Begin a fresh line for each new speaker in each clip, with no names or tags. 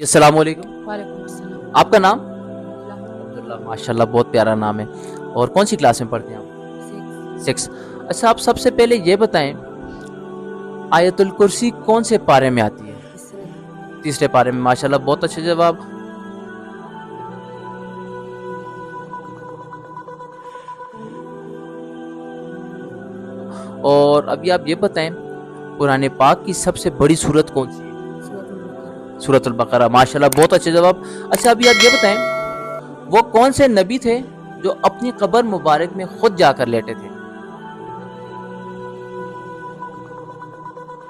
جی السلام علیکم.
وعلیکم السلام.
آپ کا نام؟
اللہ.
عبداللہ. ماشاءاللہ بہت پیارا نام ہے. اور کون سی کلاس میں پڑھتے ہیں آپ؟ 6. اچھا آپ سب سے پہلے یہ بتائیں آیت الکرسی کون سے پارے میں آتی ہے؟ تیسرے پارے میں. ماشاءاللہ بہت اچھا جواب. اور ابھی آپ یہ بتائیں قرآن پاک کی سب سے بڑی سورت کون سی ہے؟ سورۃ البقرہ. ماشاءاللہ بہت اچھا جواب. اچھا ابھی آپ یہ بتائیں وہ کون سے نبی تھے جو اپنی قبر مبارک میں خود جا کر لیٹے تھے؟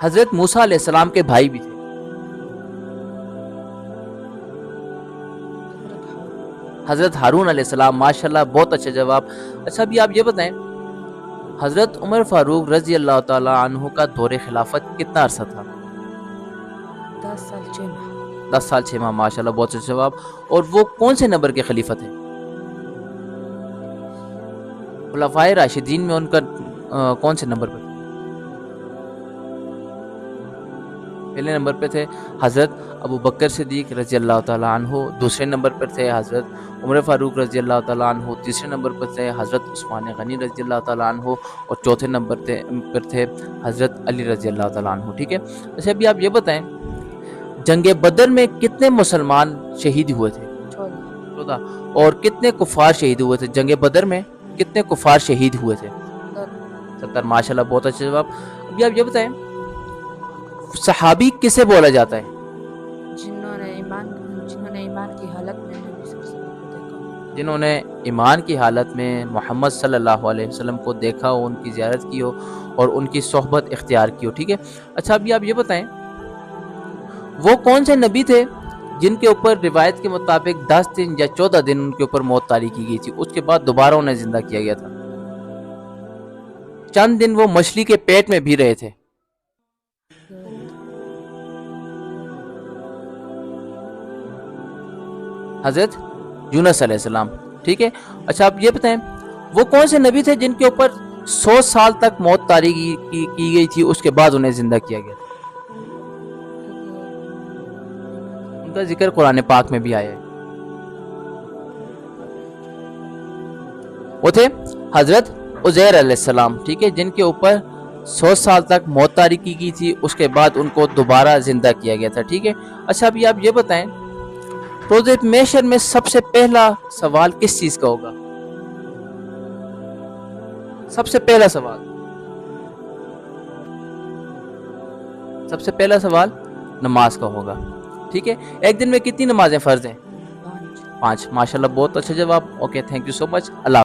حضرت موسیٰ علیہ السلام کے بھائی بھی تھے. حضرت ہارون علیہ السلام. ماشاءاللہ بہت اچھا جواب. اچھا ابھی آپ یہ بتائیں حضرت عمر فاروق رضی اللہ تعالی عنہ کا دور خلافت کتنا عرصہ تھا؟
10 سال 6 ماہ.
10 سال 6 ماہ. ماشاءاللہ بہت اچھا جواب. اور وہ کون سے نمبر کے خلیفہ تھے؟ خلفائے راشدین میں ان کا کون سے نمبر پر؟ پہلے نمبر پہ تھے حضرت ابو بکر صدیق رضی اللہ تعالیٰ عنہ. دوسرے نمبر پر تھے حضرت عمر فاروق رضی اللہ تعالیٰ عنہ. تیسرے نمبر پر تھے حضرت عثمان غنی رضی اللہ تعالیٰ عنہ. اور چوتھے نمبر پر تھے حضرت علی رضی اللہ تعالیٰ عنہ. ٹھیک ہے. اچھا ابھی آپ یہ بتائیں جنگ بدر میں کتنے مسلمان شہید ہوئے تھے؟ 14. اور کتنے کفار شہید ہوئے تھے جنگ بدر میں؟ کتنے کفار شہید ہوئے تھے؟ 70. ماشاءاللہ بہت اچھا جواب. ابھی آپ یہ بتائیں صحابی کسے بولا جاتا ہے؟
جنہوں نے ایمان کی حالت میں نبی صلی اللہ علیہ وسلم کو دیکھا.
جنہوں نے ایمان کی حالت میں محمد صلی اللہ علیہ وسلم کو دیکھا ہو، ان کی زیارت کی ہو اور ان کی صحبت اختیار کی ہو. ٹھیک ہے. اچھا ابھی آپ یہ بتائیں وہ کون سے نبی تھے جن کے اوپر روایت کے مطابق 10 دن یا 14 دن ان کے اوپر موت طاری کی گئی تھی، اس کے بعد دوبارہ انہیں زندہ کیا گیا تھا؟ چند دن وہ مچھلی کے پیٹ میں بھی رہے تھے. حضرت یونس علیہ السلام. ٹھیک ہے. اچھا آپ یہ بتائیں وہ کون سے نبی تھے جن کے اوپر 100 سال تک موت طاری کی گئی تھی، اس کے بعد انہیں زندہ کیا گیا تھا؟ ان کا ذکر قرآن پاک میں بھی آیا ہے. وہ تھے حضرت عزیر علیہ السلام. ٹھیک ہے. جن کے اوپر 100 سال تک موت طاری کی گئی تھی، اس کے بعد ان کو دوبارہ زندہ کیا گیا تھا. ٹھیک ہے. اچھا ابھی آپ یہ بتائیں روز محشر میں سب سے پہلا سوال کس چیز کا ہوگا؟ سب سے پہلا سوال نماز کا ہوگا. ٹھیک ہے. ایک دن میں کتنی نمازیں فرض ہیں؟ 5. ماشاءاللہ بہت اچھا جواب. Okay thank you so much. Allah